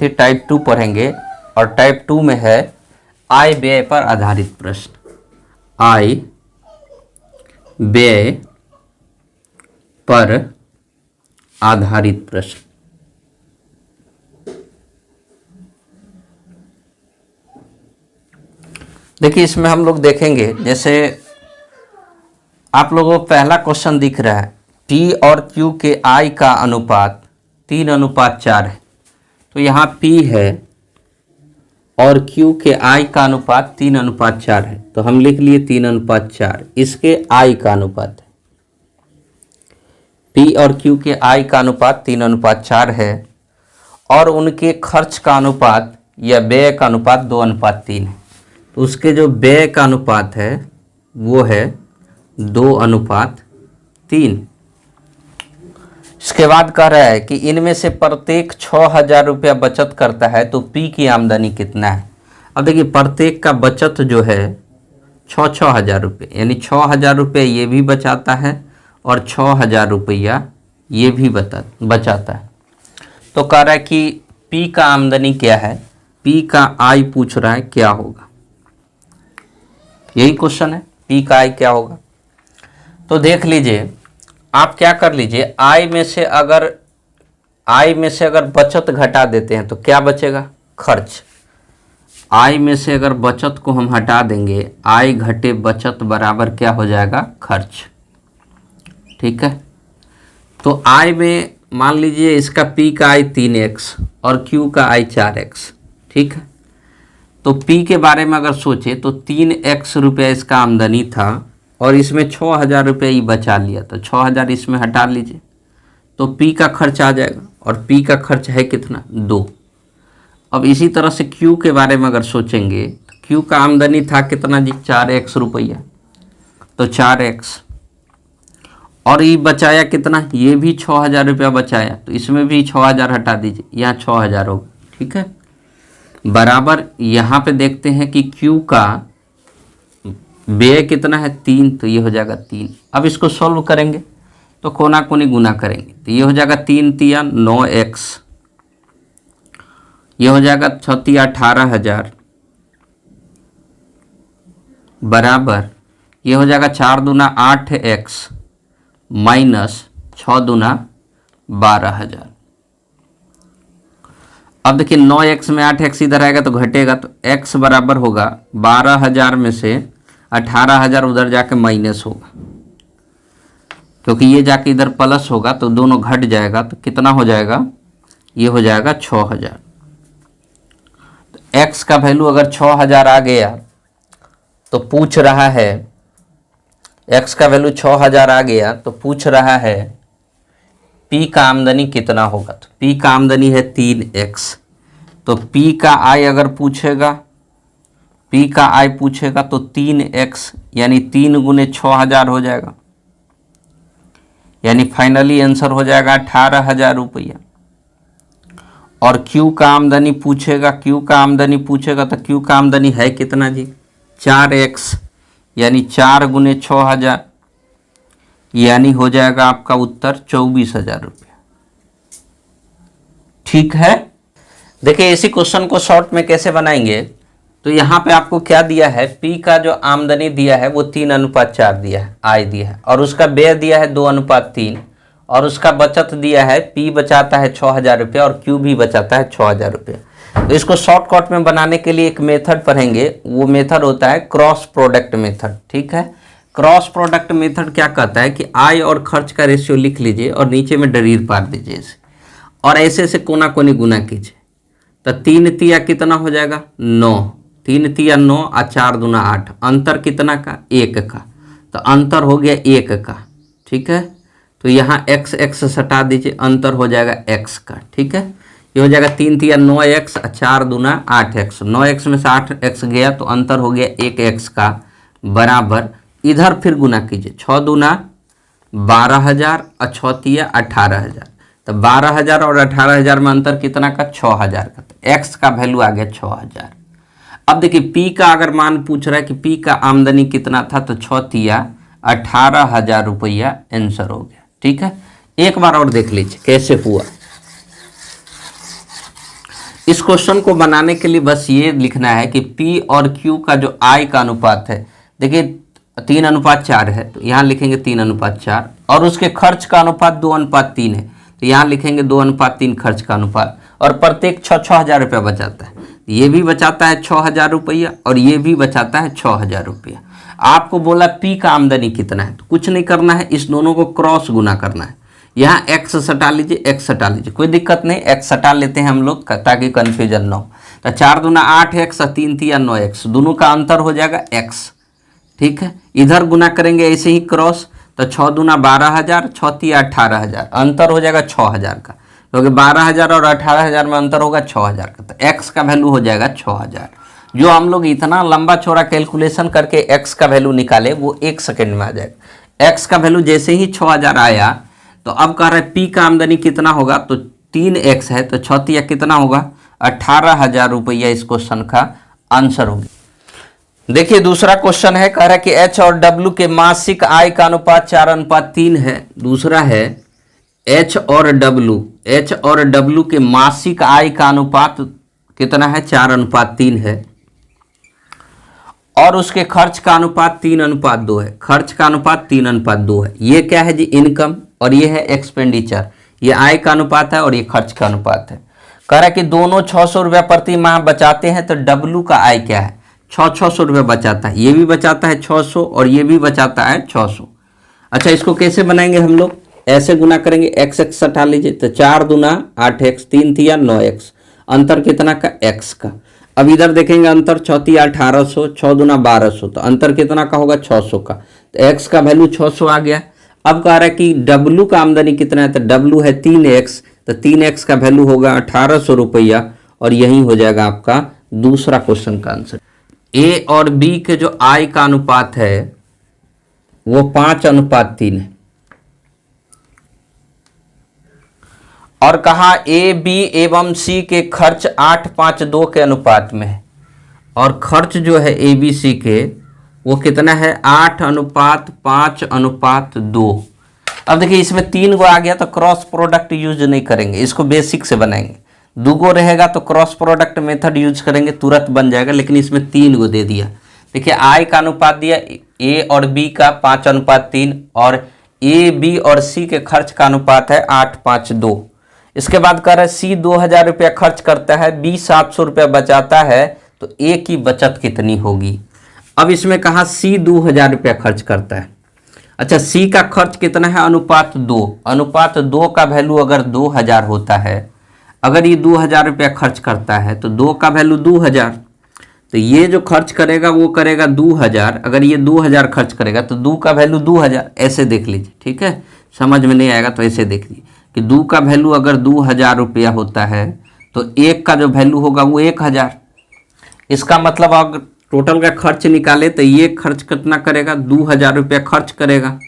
थे, टाइप 2 पढ़ेंगे। और टाइप 2 में है आय व्यय पर आधारित प्रश्न। आय व्यय पर आधारित प्रश्न। देखिए इसमें हम लोग देखेंगे, जैसे आप लोगों को पहला क्वेश्चन दिख रहा है, P और Q के I का अनुपात 3:4 है। तो यहाँ P है और Q के I का अनुपात 3:4 है, तो हम लिख लिए 3:4। इसके I का अनुपात है, P और Q के I का अनुपात 3:4 है, और उनके खर्च का अनुपात या व्यय का अनुपात 2:3 है। तो उसके जो व्यय का अनुपात है वो है 2:3। इसके बाद कह रहा है कि इनमें से प्रत्येक 6,000 रुपया बचत करता है, तो P की आमदनी कितना है। अब देखिए प्रत्येक का बचत जो है 6,000 रुपये, यानी 6,000 रुपये ये भी बचाता है और 6,000 रुपया ये भी बचाता है। तो कह रहा है कि P का आमदनी क्या है, P का आय पूछ रहा है क्या होगा, यही क्वेश्चन है, P का आय क्या होगा। तो देख लीजिए, आप क्या कर लीजिए, आय में से अगर बचत घटा देते हैं तो क्या बचेगा, खर्च। आय में से अगर बचत को हम हटा देंगे, आय घटे बचत बराबर क्या हो जाएगा, खर्च। ठीक है, तो आय में मान लीजिए इसका P का आय 3x और Q का आय 4x। ठीक है, तो P के बारे में अगर सोचे तो 3x रुपया इसका आमदनी था और इसमें 6,000 रुपये ही बचा लिया, तो 6,000 इसमें हटा लीजिए तो P का खर्च आ जाएगा, और P का खर्च है कितना, 2। अब इसी तरह से Q के बारे में अगर सोचेंगे तो Q का आमदनी था कितना जी, 4x रुपया, तो 4x, और ये बचाया कितना, ये भी 6,000 रुपया बचाया, तो इसमें भी 6,000 हटा दीजिए, यहाँ 6,000 होगा। ठीक है, बराबर यहाँ पे देखते हैं कि Q का व्यय कितना है, 3, तो ये हो जाएगा 3। अब इसको सॉल्व करेंगे तो कोना कोनी गुना करेंगे, तो ये हो जाएगा 3 तिया 9x, ये हो जाएगा 6 तिया 18,000 बराबर ये हो जाएगा 4 दूना 8x माइनस 6 दूना 12,000। अब देखिए 9x में 8x इधर आएगा तो घटेगा, तो x बराबर होगा 12,000 में से 18,000 उधर जाके माइनस होगा, क्योंकि ये जाके इधर प्लस होगा तो दोनों घट जाएगा, तो कितना हो जाएगा, ये हो जाएगा 6,000। तो x का वैल्यू अगर 6,000 आ गया तो पूछ रहा है, x का वैल्यू 6,000 आ गया तो पूछ रहा है P का आमदनी कितना होगा। तो P का आमदनी है 3x, तो P का आय अगर पूछेगा, P का आय पूछेगा तो 3x यानी 3 गुने 6,000 हो जाएगा, यानी फाइनली आंसर हो जाएगा 18,000 रुपया। और Q का आमदनी पूछेगा, Q का आमदनी पूछेगा तो Q का आमदनी है कितना जी, 4x यानी 4 गुने 6,000, यानी हो जाएगा आपका उत्तर 24,000 रुपया। ठीक है, देखिए इसी क्वेश्चन को शॉर्ट में कैसे बनाएंगे, तो यहाँ पे आपको क्या दिया है, P का जो आमदनी दिया है वो 3:4 दिया है, आय दिया है, और उसका व्यय दिया है 2:3, और उसका बचत दिया है, P बचाता है 6,000 रुपया और Q भी बचाता है 6,000 रुपया। तो इसको शॉर्टकट में बनाने के लिए एक मेथड पढ़ेंगे, वो मेथड होता है क्रॉस प्रोडक्ट मेथड। ठीक है, क्रॉस प्रोडक्ट मेथड क्या कहता है कि आय और खर्च का रेशियो लिख लीजिए और नीचे में डरीर पार दीजिए इसे, और ऐसे ऐसे कोना कोनी गुना कीजिए, तो 3 तिया कितना हो जाएगा, 9, 3 तिया 9 और 4 दूना 8, अंतर कितना का, 1 का, तो अंतर हो गया 1 का। ठीक है, तो यहाँ x x सटा दीजिए, अंतर हो जाएगा x का। ठीक है, ये हो जाएगा 3 तिया 9x और 4 दूना 8x, 9x में से 8x गया तो अंतर हो गया 1x का, बराबर इधर फिर गुना कीजिए, 6 दूना 12,000 और 6 तिया 18,000, तो 12,000 और 18,000 में अंतर कितना का, 6,000 का, तो x का वैल्यू आ गया 6,000। अब देखिए P का अगर मान पूछ रहा है कि P का आमदनी कितना था, तो 6 तिया 18,000 रुपया आंसर हो गया। ठीक है, एक बार और देख लीजिए कैसे हुआ। इस क्वेश्चन को बनाने के लिए बस ये लिखना है कि P और Q का जो I का अनुपात है, देखिए 3:4 है, तो यहाँ लिखेंगे 3:4, और उसके खर्च का अनुपात 2:3 है, तो यहाँ लिखेंगे 2:3 खर्च का अनुपात, और प्रत्येक 6,000 रुपया बचाता है। ये भी बचाता है 6,000 रुपया और ये भी बचाता है 6,000 रुपया। आपको बोला P का आमदनी कितना है, तो कुछ नहीं करना है, इस दोनों को क्रॉस गुना करना है। यहाँ x सटा लीजिए, x सटा लीजिए, कोई दिक्कत नहीं, x सटा लेते हैं हम लोग ताकि कन्फ्यूजन ना हो। तो 4 दूना 8x और 3 तिया 9x, दोनों का अंतर हो जाएगा x, ठीक है। इधर गुना करेंगे ऐसे ही क्रॉस, तो 6 दूना 12,000, 6 तिया 18,000, अंतर हो जाएगा 6,000 का, क्योंकि 12,000 और 18,000 में अंतर होगा 6,000 का, तो x का वैल्यू हो जाएगा 6,000। जो हम लोग इतना लंबा चौड़ा कैलकुलेशन करके x का वैल्यू निकाले वो 1 सेकेंड में आ जाएगा। x का वैल्यू जैसे ही 6,000 आया, तो अब कह रहे हैं P का आमदनी कितना होगा, तो 3x है, तो 6 तिया कितना होगा 18,000 रुपया इस क्वेश्चन का आंसर होगा। देखिए दूसरा क्वेश्चन है, कह रहा है कि H और W के मासिक आय का अनुपात 4:3 है। दूसरा है H और W के मासिक आय का अनुपात कितना है, 4:3 है, और उसके खर्च का अनुपात 3:2 है। खर्च का अनुपात 3:2 है। ये क्या है जी, इनकम, और ये है एक्सपेंडिचर। ये आय का अनुपात है और ये खर्च का अनुपात है। कह रहा है कि दोनों 600 रुपया प्रति माह बचाते हैं, तो W का आय क्या है, 600 रुपया बचाता है, ये भी बचाता है 600 और ये भी बचाता है 600। अच्छा, इसको कैसे बनाएंगे हम लोग, ऐसे गुना करेंगे, x x सटा लीजिए, तो 4 दूना 8x, 3 तिया 9x, अंतर कितना का, x का। अब इधर देखेंगे अंतर 6 तिया 1800, 6 दूना 1200, तो अंतर कितना का होगा 600 का, तो x का वैल्यू 600 आ गया। अब कह रहा है कि W का आमदनी कितना है, तो W है 3x, तो 3x का वैल्यू होगा 1800 रुपया, और यही हो जाएगा आपका दूसरा क्वेश्चन का आंसर। A और B के जो आय का अनुपात है वो 5:3 है, और कहा A, B एवं C के खर्च 8:5:2 के अनुपात में है, और खर्च जो है A, B, C के वो कितना है 8:5:2। अब देखिए इसमें 3 गो आ गया, तो क्रॉस प्रोडक्ट यूज नहीं करेंगे, इसको बेसिक से बनाएंगे। 2 गो रहेगा तो क्रॉस प्रोडक्ट मेथड यूज करेंगे, तुरंत बन जाएगा, लेकिन इसमें 3 गो दे दिया। देखिए आय का अनुपात दिया A और B का 5:3, और A, B और C के खर्च का अनुपात है 8:5:2। इसके बाद कह रहा है C 2,000 रुपया खर्च करता है, B 700 रुपया बचाता है, तो A की बचत कितनी होगी। अब इसमें कहा C 2,000 रुपया खर्च करता है। अच्छा, C का खर्च कितना है, अनुपात 2। अनुपात 2 का वैल्यू अगर 2,000 होता है, अगर ये 2,000 रुपया खर्च करता है तो 2 का वैल्यू 2,000, तो ये जो खर्च करेगा वो करेगा 2,000। अगर ये 2,000 खर्च करेगा तो 2 का वैल्यू 2,000, ऐसे देख लीजिए, ठीक है। समझ में नहीं आएगा तो ऐसे देख लीजिए कि 2 का वैल्यू अगर 2,000 रुपया होता है तो 1 का जो वैल्यू होगा वो 1,000। इसका मतलब अगर टोटल का खर्च निकाले तो ये खर्च कितना करेगा, 2,000 रुपया खर्च करेगा।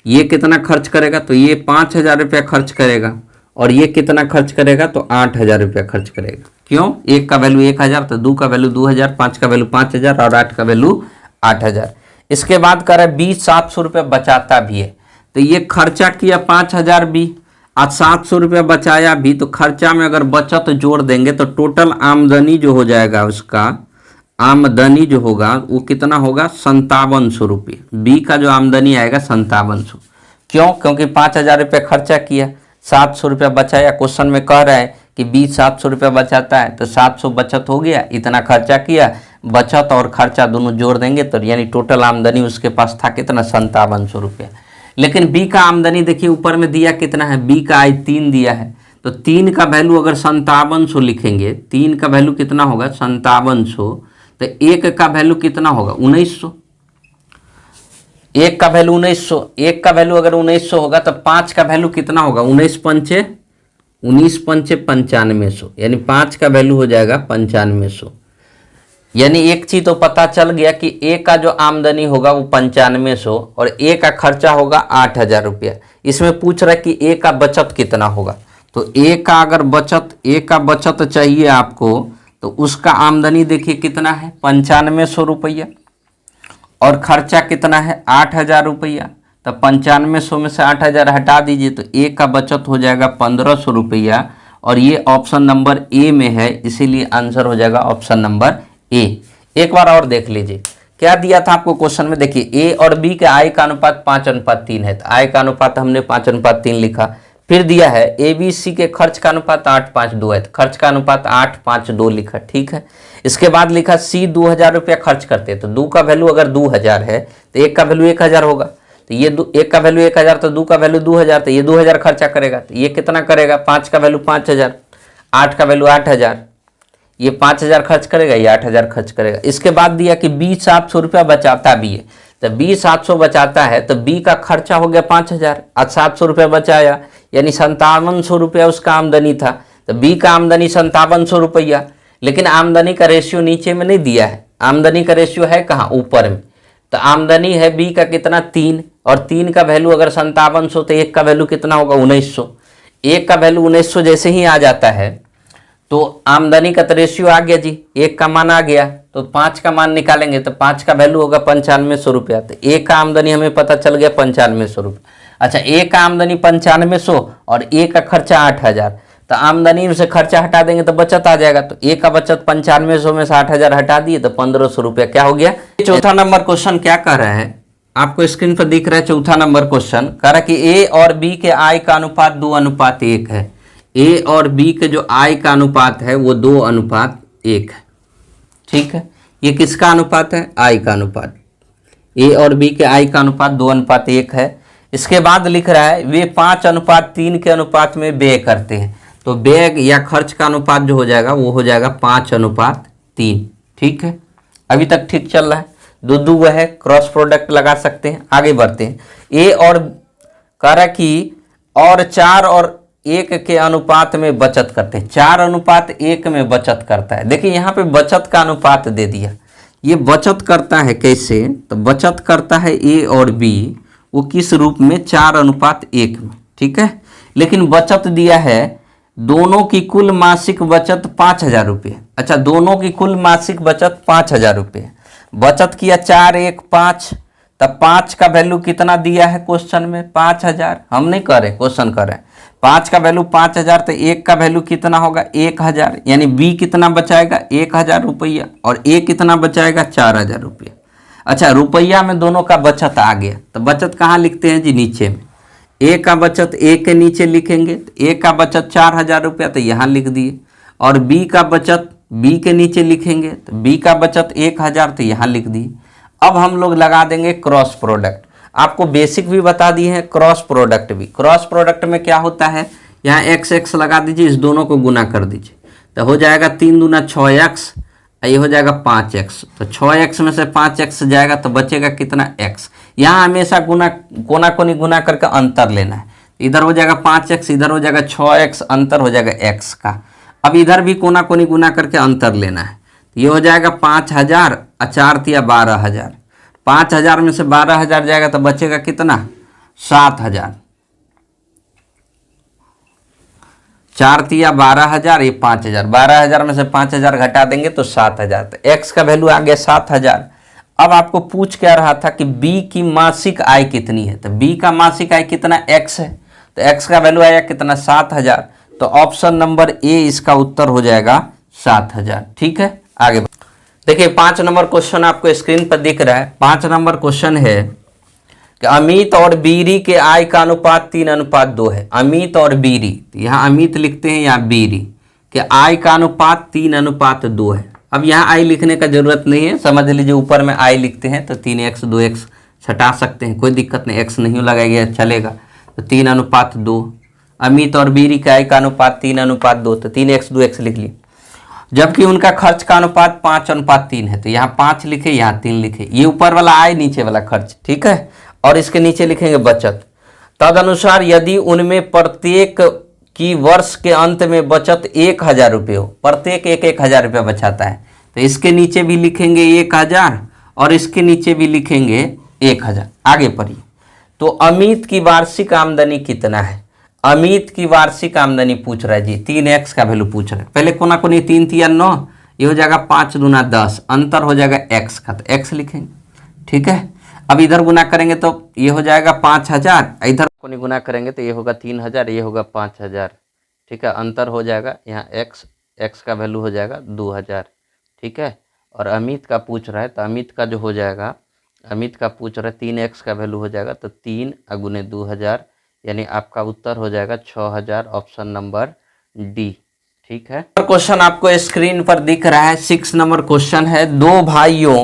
ये कितना खर्च करेगा, तो ये 5,000 रुपया खर्च करेगा, और ये कितना खर्च करेगा, तो 8,000 रुपया खर्च करेगा। क्यों, 1 का वैल्यू 1,000, तो 2 का वैल्यू 2,000, 5 का वैल्यू 5,000 और 8 का वैल्यू 8,000। इसके बाद कर रहा है 20 700 रुपया बचाता भी है, तो ये खर्चा किया 5,000 भी, आज 700 रुपया बचाया भी, तो खर्चा में अगर बचत जोड़ देंगे तो टोटल आमदनी जो हो जाएगा, उसका आमदनी जो होगा वो कितना होगा 5700 रुपये। बी का जो आमदनी आएगा 5700। क्यों, क्योंकि 5,000 रुपया खर्चा किया, 700 रुपया बचाया। क्वेश्चन में कह रहा है कि बी 700 रुपया बचाता है, तो 700 बचत हो गया, इतना खर्चा किया, बचत और खर्चा दोनों जोड़ देंगे तो यानी टोटल आमदनी उसके पास था कितना 5700 रुपया। लेकिन बी का आमदनी देखिए ऊपर में दिया कितना है, बी का आय 3 दिया है, तो 3 का वैल्यू अगर 5700 लिखेंगे, 3 का वैल्यू कितना होगा 5700, तो 1 का वैल्यू कितना होगा 1900। 1 का वैल्यू 1900, 1 का वैल्यू अगर 1900 होगा तो 5 का वैल्यू कितना होगा 19 पंचे 9500, यानी 5 का वैल्यू हो जाएगा 9500। यानी एक चीज तो पता चल गया कि ए का जो आमदनी होगा वो 9500 और ए का खर्चा होगा 8,000 रुपया। इसमें पूछ रहा है कि ए का बचत कितना होगा, तो ए का अगर बचत चाहिए आपको तो उसका आमदनी देखिए कितना है 9500 रुपया और खर्चा कितना है 8,000 रुपया। तो 9500 में से 8,000 हटा दीजिए तो ए का बचत हो जाएगा 1,500 रुपया और ये ऑप्शन नंबर ए में है, इसीलिए आंसर हो जाएगा ऑप्शन नंबर ए। एक बार और देख लीजिए क्या दिया था आपको क्वेश्चन में। देखिए ए और बी के आय का अनुपात 5:3 है, तो आय का अनुपात हमने 5:3 लिखा। फिर दिया है ए बी सी के खर्च का अनुपात 8:5:2 है, तो खर्च का अनुपात 8:5:2 लिखा, ठीक है। इसके बाद लिखा सी 2000 रुपया खर्च करते हैं, तो 2 का वैल्यू अगर 2000 है तो 1 का वैल्यू 1000 होगा, तो ये 1 का वैल्यू 1000 तो 2 का वैल्यू 2000, तो ये 2000 खर्चा करेगा, तो ये कितना करेगा, 5 का वैल्यू 5000, 8 का वैल्यू 8000, ये 5000 खर्च करेगा, ये 8000 खर्च करेगा। इसके बाद दिया कि बी 700 रुपया बचाता भी है, तो बी 700 बचाता है तो बी का खर्चा हो गया 5000, आज 700 रुपया बचाया, यानी 5700 रुपया उसका आमदनी था, तो बी का आमदनी 5700 रुपया। लेकिन आमदनी का रेशियो नीचे में नहीं दिया है, आमदनी का रेशियो है कहाँ, ऊपर में। तो आमदनी है बी का कितना 3, और 3 का वैल्यू अगर 5700 तो 1 का वैल्यू कितना होगा 1900। 1 का वैल्यू 1900 जैसे ही आ जाता है तो आमदनी का तो रेशियो आ गया जी, 1 का मान आ गया, तो 5 का मान निकालेंगे तो 5 का वैल्यू होगा 9500 रुपया, तो 1 का आमदनी हमें पता चल गया 9500 रुपया। अच्छा 1 का आमदनी 9500 और 1 का खर्चा 8000, तो आमदनी से खर्चा हटा देंगे तो बचत आ जाएगा, तो 1 का बचत 9500 में से 8000 हटा दिए तो 1500 रुपया क्या हो गया। चौथा नंबर क्वेश्चन क्या कह रहा है, आपको स्क्रीन पर दिख रहा है। चौथा नंबर क्वेश्चन कह रहा है कि ए और बी के आय का अनुपात 2:1 है। ए और बी के जो आय का अनुपात है वो 2:1 है, ठीक है। ये किसका अनुपात है, आय का अनुपात। ए और बी के आय का अनुपात 2:1 है। इसके बाद लिख रहा है वे 5:3 के अनुपात में व्यय करते हैं, तो व्यय या खर्च का अनुपात जो हो जाएगा वो हो जाएगा 5:3, ठीक है। अभी तक ठीक चल रहा है, दो है, क्रॉस प्रोडक्ट लगा सकते हैं। आगे बढ़ते हैं। ए और कह रहा कि और 4 और 1 के अनुपात में बचत करते हैं, 4:1 में बचत करता है। देखिए यहाँ पे बचत का अनुपात दे दिया, ये बचत करता है कैसे, तो बचत करता है ए और बी, वो किस रूप में 4:1 में, ठीक है। लेकिन बचत दिया है दोनों की कुल मासिक बचत 5000 रुपये। अच्छा दोनों की कुल मासिक बचत 5000 रुपये, बचत किया 4 1 5, तब 5 का वैल्यू कितना दिया है क्वेश्चन में 5000, हम नहीं कर रहे क्वेश्चन कर रहे हैं। 5 का वैल्यू 5000 तो 1 का वैल्यू कितना होगा 1000, यानी बी कितना बचाएगा 1000 रुपया और ए कितना बचाएगा 4000 रुपया। अच्छा रुपया में दोनों का बचत आ गया, तो बचत कहाँ लिखते हैं जी, नीचे में। ए का बचत ए के नीचे लिखेंगे, तो ए का बचत 4000 रुपया तो यहाँ लिख दिए, और बी का बचत बी के नीचे लिखेंगे, तो बी का बचत 1000 तो यहाँ लिख दिए। अब हम लोग लगा देंगे क्रॉस प्रोडक्ट। आपको बेसिक भी बता दिए हैं, क्रॉस प्रोडक्ट भी। क्रॉस प्रोडक्ट में क्या होता है, यहाँ एक्स एक्स लगा दीजिए, इस दोनों को गुना कर दीजिए, तो हो जाएगा 3 दूना 6x, ये हो जाएगा 5x, तो 6x में से 5x जाएगा तो बचेगा कितना x। यहाँ हमेशा गुना कोना कोनी गुना करके अंतर लेना है, इधर हो जाएगा 5x, इधर हो जाएगा 6x, अंतर हो जाएगा x का। अब इधर भी कोना कोनी गुना करके अंतर लेना है, ये हो जाएगा 5000, 4 तिया 12000, 5000 में से 12000 जाएगा तो बचेगा कितना 7000, 4 तिया 12000, ये 5000, 12000 में से 5000 घटा देंगे तो 7000, तो x का वैल्यू आ गया 7000। अब आपको पूछ क्या रहा था कि b की मासिक आय कितनी है, तो b का मासिक आय कितना x है, तो x का वैल्यू आया कितना 7000, तो ऑप्शन नंबर ए इसका उत्तर हो जाएगा 7000, ठीक है। आगे देखिए 5 नंबर क्वेश्चन आपको स्क्रीन पर दिख रहा है। 5 नंबर क्वेश्चन है कि अमित और बीरी के आय का अनुपात 3:2 है। अमित और बीरी, तो यहाँ अमित लिखते हैं, यहाँ बीरी के आय का अनुपात 3:2 है। अब यहाँ आई लिखने का जरूरत नहीं है, समझ लीजिए ऊपर में आई लिखते हैं तो 3x 2x छटा सकते हैं, कोई दिक्कत नहीं, x नहीं लगाएंगे चलेगा, तो 3:2। अमित और बीरी के आय का अनुपात 3:2, तो 3x 2x लिख लिए। जबकि उनका खर्च का अनुपात 5:3 है, तो यहाँ 5 लिखे, यहाँ 3 लिखे, ये ऊपर वाला आय नीचे वाला खर्च, ठीक है। और इसके नीचे लिखेंगे बचत। तदनुसार यदि उनमें प्रत्येक की वर्ष के अंत में बचत 1000 रुपये हो, प्रत्येक 1000 रुपया बचाता है, तो इसके नीचे भी लिखेंगे 1000 और इसके नीचे भी लिखेंगे 1000। आगे पढ़िए। तो अमित की वार्षिक आमदनी कितना है, अमित की वार्षिक आमदनी पूछ रहा है जी, 3x का वैल्यू पूछ रहा है। पहले कोना कोनी 3 तिया 9, ये हो जाएगा 5 दूना 10, अंतर हो जाएगा x का, तो x लिखेंगे, ठीक है। अब इधर गुना करेंगे तो ये हो जाएगा 5000, इधर कोनी गुना करेंगे तो ये होगा 3000, ये होगा 5000, ठीक है, अंतर हो जाएगा यहाँ x का वैल्यू हो जाएगा 2000, ठीक है। और अमित का पूछ रहा है तो अमित का जो हो जाएगा, अमित का पूछ रहा है 3x का वैल्यू हो जाएगा तो 3 गुने 2000, यानी आपका उत्तर हो जाएगा 6000, ऑप्शन नंबर डी, ठीक है। क्वेश्चन आपको स्क्रीन पर दिख रहा है, 6 नंबर क्वेश्चन है। दो भाइयों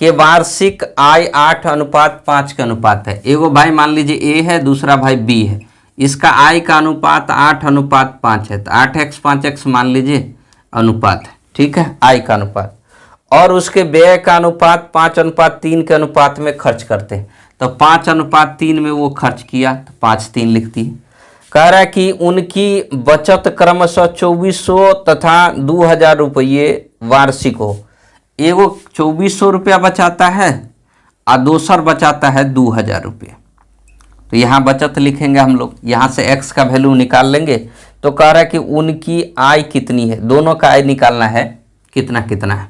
के वार्षिक आय 8:5 के अनुपात है। एगो भाई मान लीजिए ए है, दूसरा भाई बी है। इसका आय का अनुपात 8:5 है, तो 8x 5x मान लीजिए अनुपात है, ठीक है, आय का अनुपात। और उसके व्यय का अनुपात 5:3 के अनुपात में खर्च करते हैं, तो 5:3 में वो खर्च किया तो 5:3 लिखती है। कह रहा है कि उनकी बचत क्रमशः 2400 तथा 2000 रुपये वार्षिक हो। एगो 2400 रुपया बचाता है और दूसर बचाता है 2000 रुपये। तो यहाँ बचत लिखेंगे हम लोग, यहाँ से x का वैल्यू निकाल लेंगे। तो कह रहा है कि उनकी आय कितनी है, दोनों का आय निकालना है, कितना कितना है।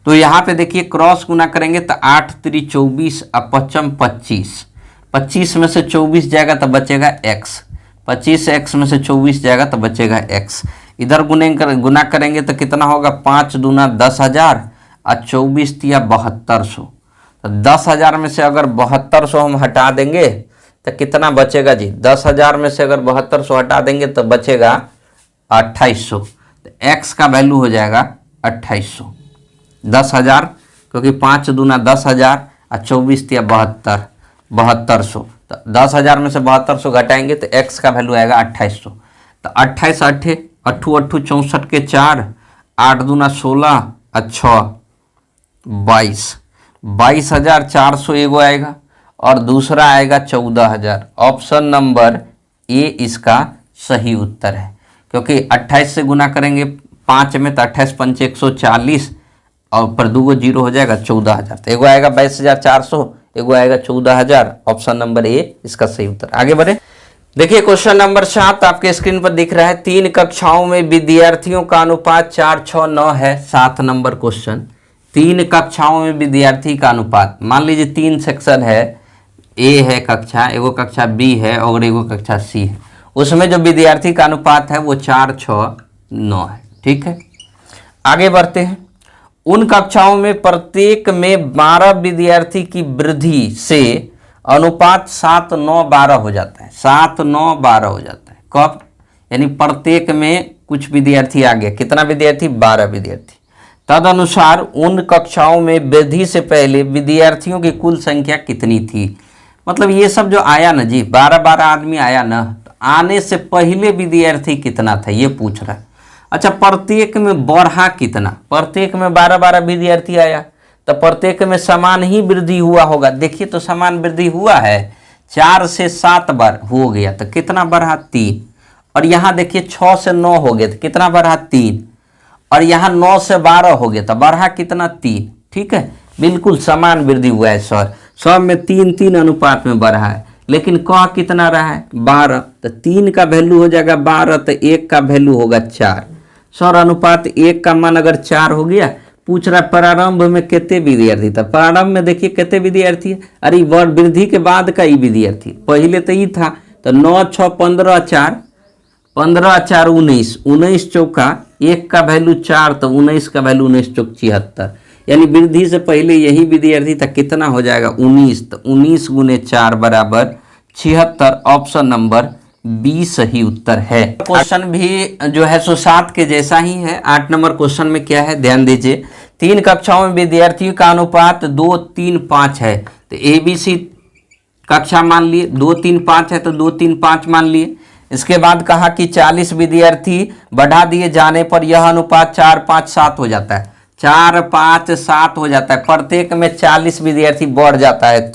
तो यहाँ पे देखिए क्रॉस गुना करेंगे तो 8 3 24 और 5 25, 25 में से 24 जाएगा तो बचेगा x, 25 x में से 24 जाएगा तो बचेगा x। इधर गुना करेंगे तो कितना होगा, 5 दूना 10,000 और 24 तिया 7200। तो 10,000 में से अगर 7200 हम हटा देंगे तो कितना बचेगा जी, 10,000 में से अगर 7200 हटा देंगे तो बचेगा 2800। तो x का वैल्यू हो जाएगा 2800। 10,000 क्योंकि 5 दूना 10,000 और 24 तिया 7200। तो 10,000 में से 7200 घटाएंगे तो x का वैल्यू आएगा 2800। तो 28 8 8 8 64 के 4, 8 दूना 16 और 6 22, 22,400 एगो आएगा और दूसरा आएगा 14,000। ऑप्शन नंबर ए इसका सही उत्तर है, क्योंकि 28 से गुना करेंगे 5 में तो 28 5 140 और पर 2 जीरो हो जाएगा 14,000। तो एगो आएगा 22,400, एगो आएगा 14,000। ऑप्शन नंबर ए इसका सही उत्तर। आगे बढ़े, देखिए क्वेश्चन नंबर 7 आपके स्क्रीन पर दिख रहा है। 3 कक्षाओं में विद्यार्थियों का अनुपात 4 6 9 है। 7 नंबर क्वेश्चन, 3 कक्षाओं में विद्यार्थी का अनुपात, मान लीजिए 3 सेक्शन है, ए है कक्षा, एगो कक्षा बी है और एगो कक्षा सी है। उसमें जो विद्यार्थी का अनुपात है वो 4 6 9 है, ठीक है। आगे बढ़ते हैं। उन कक्षाओं में प्रत्येक में 12 विद्यार्थी की वृद्धि से अनुपात 7 9 12 हो जाता है। 7 9 12 हो जाता है कब, यानी प्रत्येक में कुछ विद्यार्थी आ गया, कितना विद्यार्थी, 12 विद्यार्थी। तदनुसार उन कक्षाओं में वृद्धि से पहले विद्यार्थियों की कुल संख्या कितनी थी। मतलब ये सब जो आया ना जी, 12 आदमी आया ना, तो आने से पहले विद्यार्थी कितना था ये पूछ रहा है। अच्छा, प्रत्येक में बढ़ा कितना, प्रत्येक में 12 विद्यार्थी आया तो प्रत्येक में समान ही वृद्धि हुआ होगा। देखिए तो समान वृद्धि हुआ है, 4 से 7 बार हो गया तो कितना बढ़ा, 3। और यहाँ देखिए 6 से 9 हो गया तो कितना बढ़ा, 3। और यहाँ 9 से 12 हो गया तो बढ़ा कितना, 3। ठीक है, बिल्कुल समान वृद्धि हुआ है सर, सब में 3 अनुपात में बढ़ा है। लेकिन क कितना रहा है, 12, तो 3 का वैल्यू हो जाएगा 12, तो 1 का वैल्यू होगा 4। सर अनुपात 1 का मान अगर 4 हो गया, पूछ रहा है प्रारंभ में कितने विद्यार्थी था। प्रारंभ में देखिए कितने विद्यार्थी है, अरे वृद्धि के बाद का ही विद्यार्थी, पहले तो ही था। तो 9 6 15 4, 15 4 19, 19 चौका 1 का वैल्यू 4, तो 19 का वैल्यू 19 चौक 76, यानी वृद्धि से पहले यही विद्यार्थी था। कितना हो जाएगा, 19, तो 19 गुने 4 बराबर 76। ऑप्शन नंबर बी सही उत्तर है। क्वेश्चन भी जो है सो 7 के जैसा ही है। 8 नंबर क्वेश्चन में क्या है, ध्यान दीजिए। 3 कक्षाओं में विद्यार्थियों का अनुपात 2 3 5 है। तो ए बी सी कक्षा मान लिए, 2 3 5 है तो 2 3 5 मान लिए। इसके बाद कहा कि 40 विद्यार्थी बढ़ा दिए जाने पर यह अनुपात 4 5 7 हो जाता है। 4 5 7 हो जाता है, प्रत्येक में 40 विद्यार्थी बढ़ जाता है।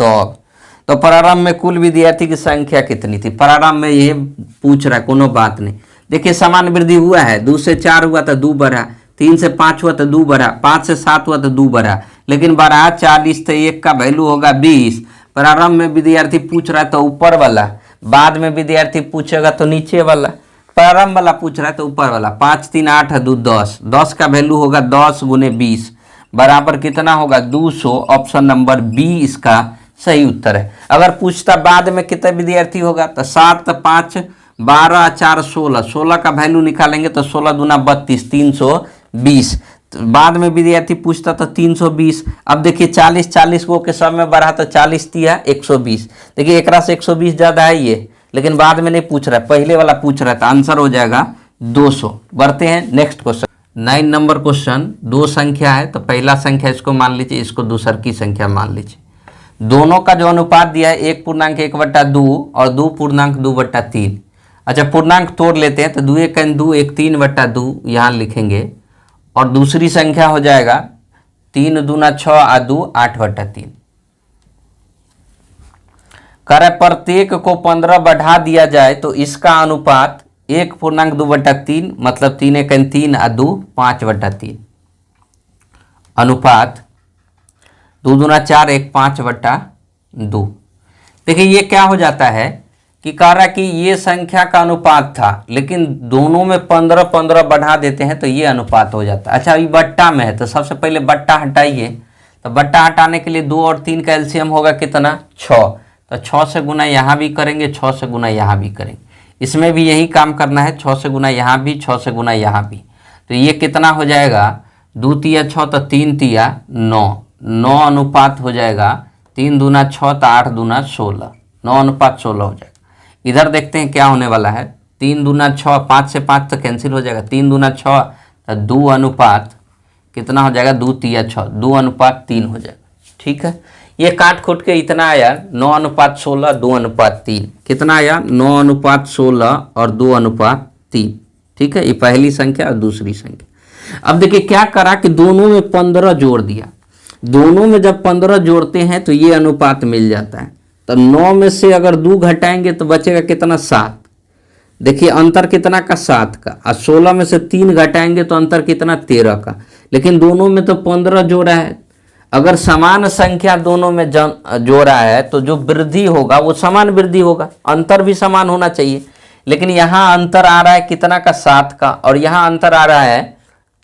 तो प्रारंभ में कुल विद्यार्थी की संख्या कितनी थी, प्रारंभ में ये पूछ रहा है, कोनो बात नहीं। देखिए समान वृद्धि हुआ है, 2 से 4 हुआ तो 2 बढ़ा, 3 से 5 हुआ तो 2 बढ़ा, 5 से 7 हुआ तो 2 बढ़ा, लेकिन बढ़ा 40, तो 1 का वैल्यू होगा 20। प्रारंभ में विद्यार्थी पूछ रहा है तो ऊपर वाला, बाद में विद्यार्थी पूछेगा तो नीचे वाला। प्रारंभ वाला पूछ रहा है तो ऊपर वाला। 5 3 8 2 10, 10 का वैल्यू होगा 10 गुने 20 बराबर कितना होगा, 200। ऑप्शन नंबर बी इसका सही उत्तर है। अगर पूछता बाद में कितने विद्यार्थी होगा, तो 7 5 12 4 16, 16 का वैल्यू निकालेंगे तो 16 दूना 32, 320। तो बाद में विद्यार्थी पूछता था 320। अब देखिए 40 40 को के सब में बढ़ा तो 40 दिया 120। देखिए एक से 120 ज़्यादा है ये, लेकिन बाद में नहीं पूछ रहा है, पहले वाला पूछ रहा था। आंसर हो जाएगा 200। बढ़ते हैं नेक्स्ट क्वेश्चन। 9 number question. दो संख्या है तो पहला संख्या इसको मान लीजिए, इसको दूसर की संख्या मान लीजिए। दोनों का जो अनुपात दिया है 1.1/2 और 2.2/3। अच्छा पूर्णांक तोड़ लेते हैं तो 2 1 2, 1 3/2 यहाँ लिखेंगे, और दूसरी संख्या हो जाएगा 3 दूना 6 और 2 8/3। कह रहा है प्रत्येक को 15 बढ़ा दिया जाए तो इसका अनुपात 1.2/3 मतलब 3 1 3 और 2 5/3। अनुपात 2 दूना 4 1 5/2। देखिए ये क्या हो जाता है कि कह रहा है कि ये संख्या का अनुपात था, लेकिन दोनों में 15 15 बढ़ा देते हैं तो ये अनुपात हो जाता है। अच्छा अभी बट्टा में है तो सबसे पहले बट्टा हटाइए। तो बट्टा हटाने के लिए 2 और 3 का एलसीएम होगा कितना 6। तो 6 से गुना यहाँ भी करेंगे, 6 से गुना यहाँ भी करेंगे। इसमें भी यही काम करना है, 6 से गुना यहाँ भी, 6 से गुना यहाँ भी। तो ये कितना हो जाएगा 2 तिया 6 तो 3 तिया 9, 9 अनुपात हो जाएगा 3 दूना 6 तो 8 दूना 16, 9 अनुपात 16 हो जाएगा। इधर देखते हैं क्या होने वाला है। 3 दूना 6, 5 से 5 तो कैंसिल हो जाएगा, 3 दूना 6 तो 2 अनुपात कितना हो जाएगा 2 तिया 6, 2 अनुपात 3 हो जाएगा। ठीक है, ये काट खोट के इतना आया 9 अनुपात 16, 2 अनुपात 3। कितना आया 9 अनुपात 16 और 2 अनुपात 3। ठीक है, ये पहली संख्या और दूसरी संख्या। अब देखिए क्या करा कि दोनों में 15 जोड़ दिया। दोनों में जब 15 जोड़ते हैं तो ये अनुपात मिल जाता है। तो 9 में से अगर 2 घटाएंगे तो बचेगा कितना 7। देखिए अंतर कितना का 7 का, और 16 में से 3 घटाएंगे तो अंतर कितना 13 का। लेकिन दोनों में तो 15 जोड़ा है। अगर समान संख्या दोनों में जोड़ा है तो जो वृद्धि होगा वो समान वृद्धि होगा, अंतर भी समान होना चाहिए। लेकिन यहाँ अंतर आ रहा है कितना का 7 का, और यहाँ अंतर आ रहा है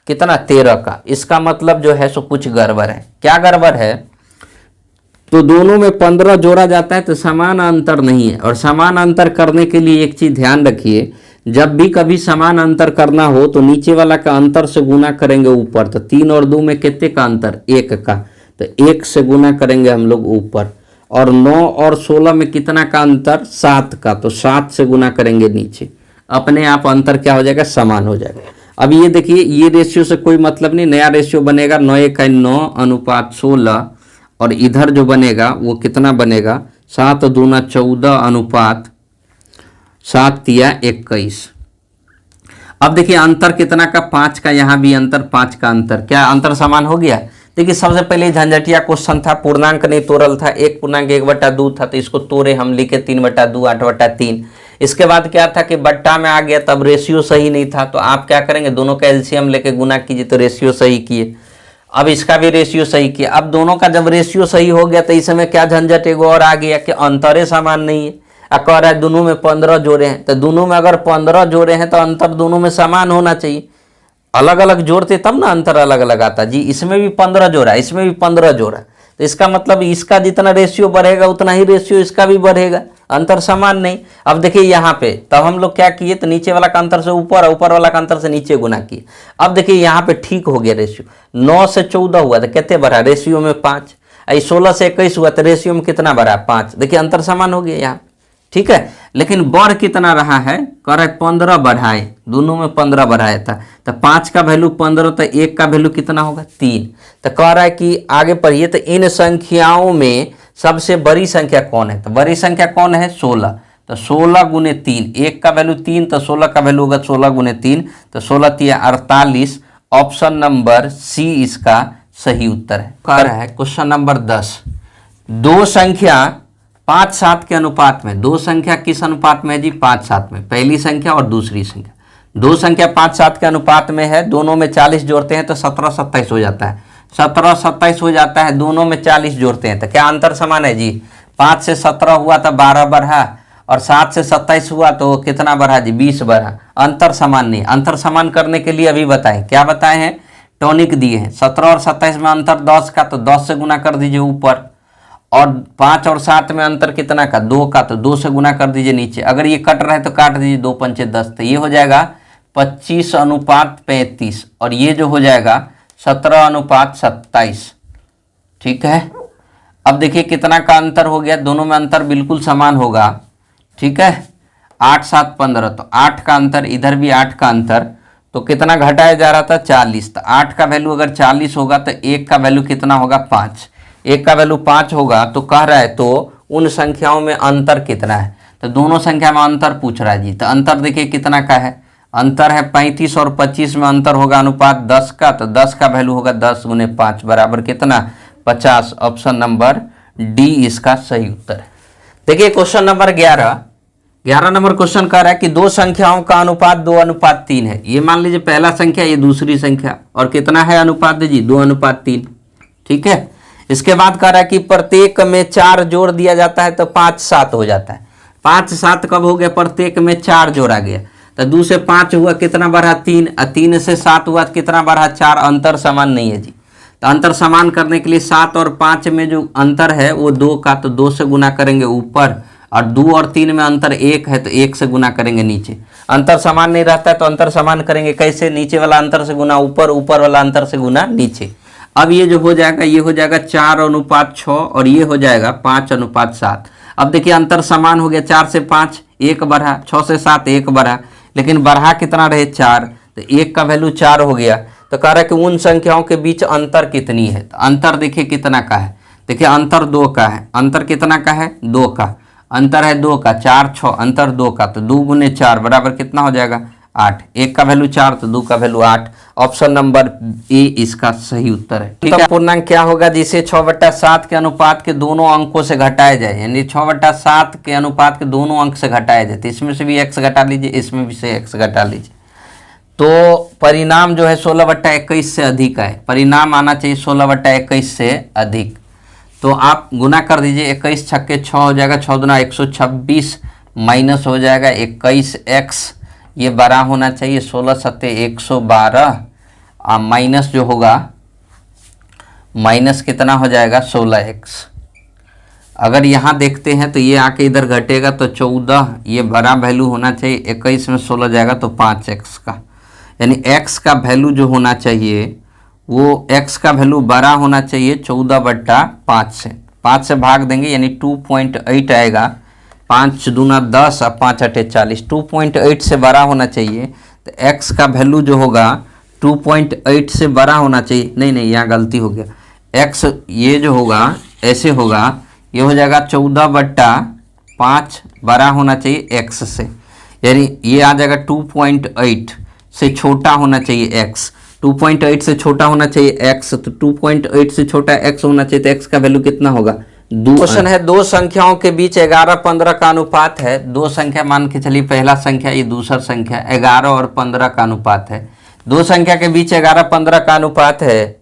कितना 13 का। इसका मतलब जो है सो कुछ गड़बड़ है। क्या गड़बड़ है, तो दोनों में 15 जोड़ा जाता है तो समान अंतर नहीं है। और समान अंतर करने के लिए एक चीज ध्यान रखिए, जब भी कभी समान अंतर करना हो तो नीचे वाला का अंतर से गुना करेंगे ऊपर। तो 3 और 2 में कितने का अंतर 1 का, तो 1 से गुना करेंगे हम लोग ऊपर। और 9 और 16 में कितना का अंतर 7 का, तो 7 से गुना करेंगे नीचे। अपने आप अंतर क्या हो जाएगा समान हो जाएगा। अब ये देखिए ये रेशियो से कोई मतलब नहीं, नया रेशियो बनेगा 9 1 9 अनुपात 16, और इधर जो बनेगा वो कितना बनेगा 7 दूना 14 अनुपात 7 तिया 21। अब देखिए अंतर कितना का 5 का, यहाँ भी अंतर 5 का अंतर। क्या अंतर समान हो गया। देखिए सबसे पहले झंझटिया क्वेश्चन था, पूर्णांक नहीं तोड़ल था, 1.1/2 था तो इसको तोड़े हम लिखे 3/2 8/3। इसके बाद क्या था कि बट्टा में आ गया, तब रेशियो सही नहीं था तो आप क्या करेंगे दोनों का एलसीएम लेके गुना कीजिए तो रेशियो सही किए। अब इसका भी रेशियो सही किया। अब दोनों का जब रेशियो सही हो गया तो इस समय क्या झंझट एगो और आ गया कि अंतरे समान नहीं है। अब कह रहा है दोनों में 15 जोड़े हैं, तो दोनों में अगर 15 जोड़े हैं तो अंतर दोनों में समान होना चाहिए। अलग अलग जोड़ते तब ना अंतर अलग अलग आता। जी इसमें भी 15 जोड़ा, इसमें भी 15 जोड़ा, तो इसका मतलब इसका जितना रेशियो बढ़ेगा उतना ही रेशियो इसका भी बढ़ेगा, अंतर समान नहीं। अब देखिए यहाँ पे तब हम लोग क्या किए, तो नीचे वाला का अंतर से ऊपर, ऊपर वाला का अंतर से नीचे गुना किए। अब देखिए यहाँ पे ठीक हो गया रेशियो, 9 से 14 हुआ तो कितने बढ़ा रेशियो में 5, 16 से 21 हुआ तो रेशियो में कितना बढ़ा 5। देखिए अंतर समान हो गया यहाँ, ठीक है। लेकिन बढ़ कितना रहा है, कह रहा है 15 बढ़ाए, दोनों में 15 बढ़ाया था तो 5 का वैल्यू 15 तो 1 का वैल्यू कितना होगा 3। तो कह रहा है कि आगे पढ़िए, तो इन संख्याओं में सबसे बड़ी संख्या कौन है, तो बड़ी संख्या कौन है 16। तो 16 गुने 3, 1 का वैल्यू 3 तो 16 का वैल्यू होगा 16 गुने 3, तो 16 तिया 48। ऑप्शन नंबर सी इसका सही उत्तर है। कह रहा है क्वेश्चन नंबर 10, दो संख्या 5 7 के अनुपात में, दो संख्या किस अनुपात में है जी 5 7 में, पहली संख्या और दूसरी संख्या। दो संख्या 5 7 के अनुपात में है, दोनों में 40 जोड़ते हैं तो 17 27 हो जाता है, 17 27 हो जाता है, दोनों में 40 जोड़ते हैं तो क्या अंतर समान है जी। 5 से 17 हुआ तो 12 बढ़ा, और 7 से 27 हुआ तो कितना बढ़ा जी 20 बढ़ा, अंतर समान नहीं। अंतर समान करने के लिए अभी बताएं, क्या बताए हैं, टॉनिक दिए हैं। 17 और 27 में अंतर 10 का, तो 10 से गुना कर दीजिए ऊपर, और 5 और 7 में अंतर कितना का, 2 का, तो 2 से गुना कर दीजिए नीचे। अगर ये कट रहा है तो काट दीजिए, 2 पंचे 10, तो ये हो जाएगा 25:35 और ये जो हो जाएगा 17:27। ठीक है, अब देखिए कितना का अंतर हो गया, दोनों में अंतर बिल्कुल समान होगा। ठीक है, 8 7 15, तो 8 का अंतर, इधर भी 8 का अंतर, तो कितना घटाया जा रहा था, 40। तो 8 का वैल्यू अगर 40 होगा तो 1 का वैल्यू कितना होगा, 5। 1 का वैल्यू 5 होगा, तो कह रहा है तो उन संख्याओं में अंतर कितना है, तो दोनों संख्या में अंतर पूछ रहा है जी। तो अंतर देखिए कितना का है, अंतर है 35 और 25 में अंतर होगा अनुपात 10 का, तो 10 का वैल्यू होगा 10 गुने 5 बराबर कितना, 50। ऑप्शन नंबर डी इसका सही उत्तर है। देखिए क्वेश्चन नंबर 11 नंबर क्वेश्चन कह रहा है कि दो संख्याओं का अनुपात 2:3 है। ये मान लीजिए पहला संख्या, ये दूसरी संख्या, और कितना है अनुपात जी, 2:3। ठीक है, इसके बाद कह रहा है कि प्रत्येक में 4 जोड़ दिया जाता है तो 5 7 हो जाता है। 5 7 कब हो गया, प्रत्येक में 4 जोड़ा गया, तो 2 से 5 हुआ, कितना बढ़ा 3, 3 से 7 हुआ, कितना बढ़ा 4। अंतर समान नहीं है जी, तो अंतर समान करने के लिए 7 और 5 में जो अंतर है वो 2 का, तो 2 से गुना करेंगे ऊपर, और 2 और 3 में अंतर 1 है तो 1 से गुना करेंगे नीचे। अंतर समान नहीं रहता है तो अंतर समान करेंगे कैसे, नीचे वाला अंतर से गुना ऊपर, ऊपर वाला अंतर से गुना नीचे। अब ये जो हो जाएगा, ये हो जाएगा 4:6 और ये हो जाएगा 5:7। अब देखिए अंतर समान हो गया, 4 से 5 1 बढ़ा, 6 से 7 1 बढ़ा, लेकिन बढ़ा कितना रहे 4, तो 1 का वैल्यू 4 हो गया। तो कह रहा है कि उन संख्याओं के बीच अंतर कितनी है, तो अंतर देखिए कितना का है, देखिए अंतर 2 का है। अंतर कितना का है, 2 का अंतर है, 2 का, 4 6 अंतर 2 का, तो 2 गुने 4 बराबर कितना हो जाएगा, 8। 1 का वैल्यू 4 तो 2 का वैल्यू 8। ऑप्शन नंबर ए इसका सही उत्तर है। ठीक है, पूर्णांक क्या होगा, जिसे 6/7 के अनुपात के दोनों अंकों से घटाया जाए, यानी 6/7 के अनुपात के दोनों अंक से घटाया जाए, तो इसमें से भी x घटा लीजिए, इसमें भी से x घटा लीजिए, तो परिणाम जो है 16/21 से अधिक है। परिणाम आना चाहिए 16/21 से अधिक, तो आप गुना कर दीजिए, 21 छक्के 6 हो जाएगा, 6 दूना 126 माइनस हो जाएगा 21x, ये बड़ा होना चाहिए 16 सत्ते 112, माइनस जो होगा, माइनस कितना हो जाएगा 16x। अगर यहाँ देखते हैं तो ये आके इधर घटेगा तो 14, ये बड़ा वैल्यू होना चाहिए, 21 में 16 जाएगा तो 5x का, यानी x का वैल्यू जो होना चाहिए वो x का वैल्यू बड़ा होना चाहिए 14/5 से। 5 से भाग देंगे यानी 2.8 आएगा, 5 दूना 10 और 5 8 40, 2.8 से बड़ा होना चाहिए। तो x का वैल्यू जो होगा 2.8 से बड़ा होना चाहिए, नहीं यहाँ गलती हो गया, x ये जो होगा ऐसे होगा, ये हो जाएगा 14/5 बड़ा होना चाहिए x से, यानी ये आ जाएगा 2.8 से छोटा होना चाहिए x, 2.8 से छोटा होना चाहिए x, तो 2.8 से छोटा x होना चाहिए, तो x का वैल्यू कितना होगा। क्वेश्चन है दो संख्याओं के बीच 11-15 का अनुपात है। दो संख्या मान के चलिए, पहला संख्या ये दूसरा संख्या, 11 और 15 का अनुपात है। दो संख्या के बीच 11-15 का अनुपात है।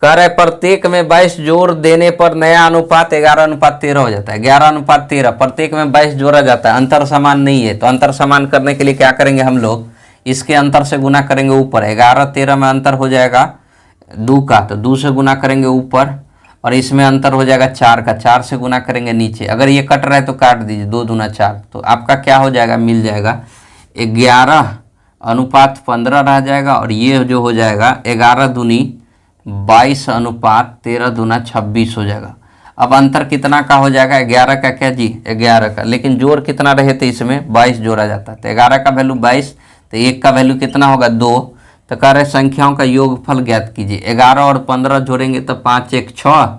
कह रहे प्रत्येक में 22 जोड़ देने पर नया अनुपात 11:13 हो जाता है। 11:13 प्रत्येक में 22 जोड़ा जाता है, अंतर समान नहीं है, तो अंतर समान करने के लिए क्या करेंगे हम लोग, इसके अंतर से गुना करेंगे ऊपर। 11-13 में अंतर हो जाएगा 2 का, तो 2 से गुना करेंगे ऊपर, और इसमें अंतर हो जाएगा 4 का, 4 से गुना करेंगे नीचे। अगर ये कट रहा है तो काट दीजिए, 2 दूना 4, तो आपका क्या हो जाएगा, मिल जाएगा 11:15 रह जाएगा, और ये जो हो जाएगा 11 दूनी 22 अनुपात 13 दूना 26 हो जाएगा। अब अंतर कितना का हो जाएगा, 11 का क्या जी, 11 का, लेकिन जोड़ कितना रहे थे इसमें 22 जोड़ा जाता है, तो 11 का वैल्यू 22, तो 1 का वैल्यू कितना होगा 2। तो कह रहे संख्याओं का योगफल ज्ञात कीजिए। 11 और 15 जोड़ेंगे तो 5 1 6,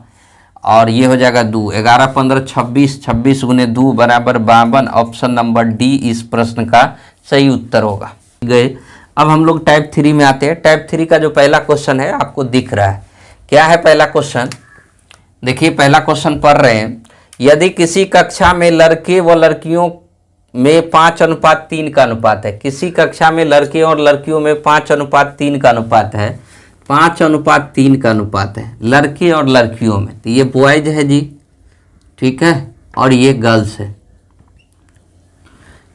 और ये हो जाएगा 2। 11 15 26, 26 गुने 2 बराबर 52। ऑप्शन नंबर डी इस प्रश्न का सही उत्तर होगा। गए, अब हम लोग टाइप 3 में आते हैं। टाइप 3 का जो पहला क्वेश्चन है आपको दिख रहा है, क्या है पहला क्वेश्चन, देखिए पहला क्वेश्चन पढ़ रहे हैं। यदि किसी कक्षा में लड़के व लड़कियों में 5:3 का अनुपात है, किसी कक्षा में लड़के और लड़कियों में 5:3 का अनुपात है, 5:3 का अनुपात है लड़के और लड़कियों में, तो ये बॉयज है जी, ठीक है, और ये गर्ल्स है।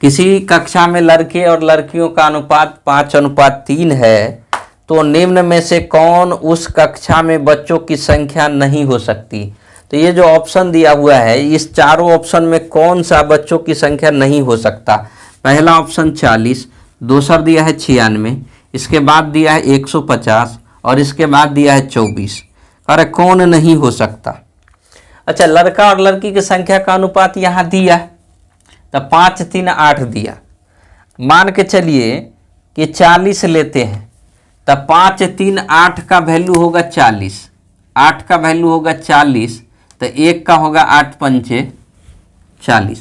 किसी कक्षा में लड़के और लड़कियों का अनुपात 5:3 है, तो निम्न में से कौन उस कक्षा में बच्चों की संख्या नहीं हो सकती। तो ये जो ऑप्शन दिया हुआ है, इस चारों ऑप्शन में कौन सा बच्चों की संख्या नहीं हो सकता? पहला ऑप्शन 40, दूसरा दिया है 96, इसके बाद दिया है 150 और इसके बाद दिया है 24। अरे कौन नहीं हो सकता? अच्छा, लड़का और लड़की की संख्या का अनुपात यहाँ दिया तो 5 3 8 दिया। मान के चलिए कि 40 लेते हैं तब 5 3 8 का वैल्यू होगा 40, 8 का वैल्यू होगा 40, तो 1 का होगा 8 पंचे 40,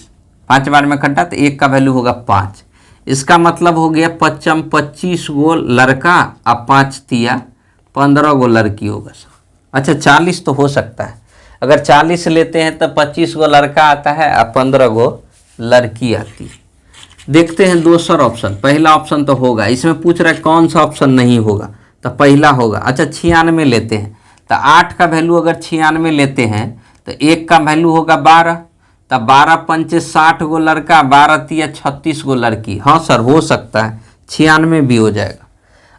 5 बार में कटा तो 1 का वैल्यू होगा 5। इसका मतलब हो गया 55 25 गो लड़का और 5 तिया 15 गो लड़की होगा। अच्छा, 40 तो हो सकता है। अगर 40 लेते हैं तो 25 गो लड़का आता है और 15 गो लड़की आती है। देखते हैं दूसरा ऑप्शन। पहला ऑप्शन तो होगा, इसमें पूछ रहा है कौन सा ऑप्शन नहीं होगा, तो पहला होगा। अच्छा, 96 लेते हैं तो 8 का वैल्यू अगर 96 लेते हैं तो 1 का वैल्यू होगा 12, तो 12 पंचे 60 गो लड़का, 12 तिया 36 गो लड़की। हाँ सर, हो सकता है, 96 भी हो जाएगा।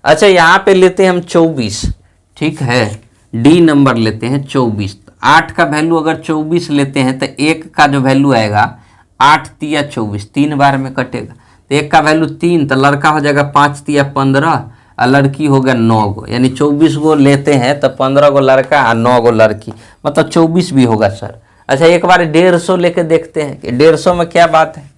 अच्छा, यहाँ पे लेते हैं हम 24, ठीक है, डी नंबर लेते हैं 24। 8 का वैल्यू अगर 24 लेते हैं तो 1 का जो वैल्यू आएगा 8 तिया 24, 3 बार में कटेगा तो 1 का वैल्यू 3, तो लड़का हो जाएगा 5 तिया 15 और लड़की हो गया 9 गो, यानी 24 गो लेते हैं तो 15 गो लड़का और 9 गो लड़की, मतलब 24 भी होगा सर। अच्छा, एक बार 150 लेके देखते हैं कि 150 में क्या बात है,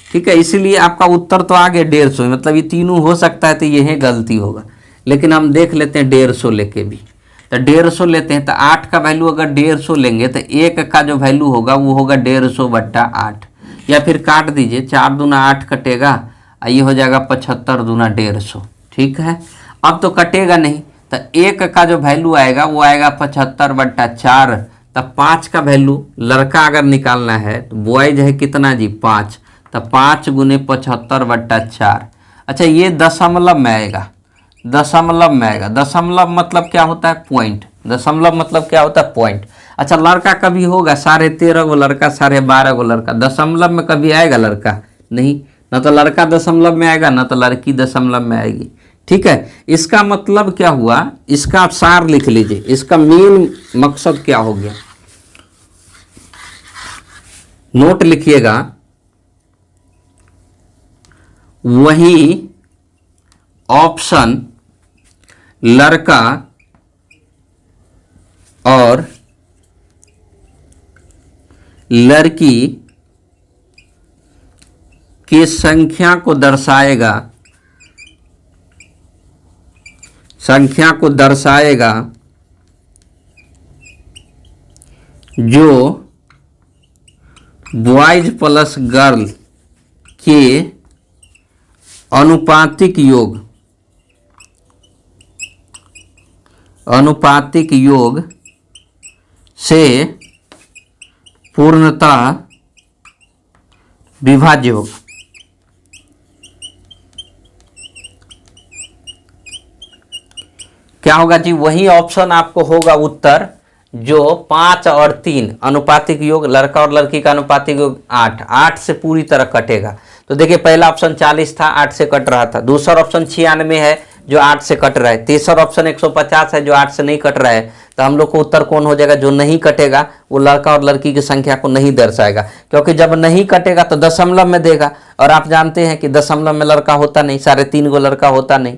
ठीक है। इसीलिए आपका उत्तर तो आ गया 150, मतलब ये तीनों हो सकता है, तो यही गलती होगा। लेकिन हम देख लेते हैं 150 लेके भी, तो 150 लेते हैं तो 8 का वैल्यू अगर 150 लेंगे तो 1 का जो वैल्यू होगा वो होगा 150 बट्टा 8, या फिर काट दीजिए, 4 दूना 8 कटेगा और ये हो जाएगा 75 दूना 150, ठीक है। अब तो कटेगा नहीं, तो 1 का जो वैल्यू आएगा वो आएगा 75 बट्टा 4, तब 5 का वैल्यू लड़का अगर निकालना है तो बॉयज है कितना जी 5, तो 5 गुने 75 बट्टा 4। अच्छा, ये दशमलव में आएगा, दशमलव में आएगा। दशमलव मतलब क्या होता है? पॉइंट। दशमलव मतलब क्या होता है? पॉइंट। अच्छा, लड़का कभी होगा 13.5 गो लड़का, 12.5 गो लड़का, दशमलव में कभी आएगा लड़का? नहीं, ना तो लड़का दशमलव में आएगा ना तो लड़की दशमलव में आएगी, ठीक है। इसका मतलब क्या हुआ, इसका आप सार लिख लीजिए, इसका मेन मकसद क्या हो गया, नोट लिखिएगा। वही ऑप्शन लड़का और लड़की की संख्या को दर्शाएगा, संख्या को दर्शाएगा जो बॉयज प्लस गर्ल के अनुपातिक योग, अनुपातिक योग से पूर्णतः विभाज्य होगा। क्या होगा जी? वही ऑप्शन आपको होगा उत्तर जो 5 और 3 अनुपातिक योग, लड़का और लड़की का अनुपातिक योग 8, 8 से पूरी तरह कटेगा। तो देखिए, पहला ऑप्शन 40 था, 8 से कट रहा था। दूसरा ऑप्शन 96 है जो 8 से कट रहा है। तीसरा ऑप्शन 150 है जो 8 से नहीं कट रहा है। तो हम लोग को उत्तर कौन हो जाएगा? जो नहीं कटेगा वो लड़का और लड़की की संख्या को नहीं दर्शाएगा, क्योंकि जब नहीं कटेगा तो दशमलव में देगा, और आप जानते हैं कि दशमलव में लड़का होता नहीं, 3.5 गो लड़का होता नहीं,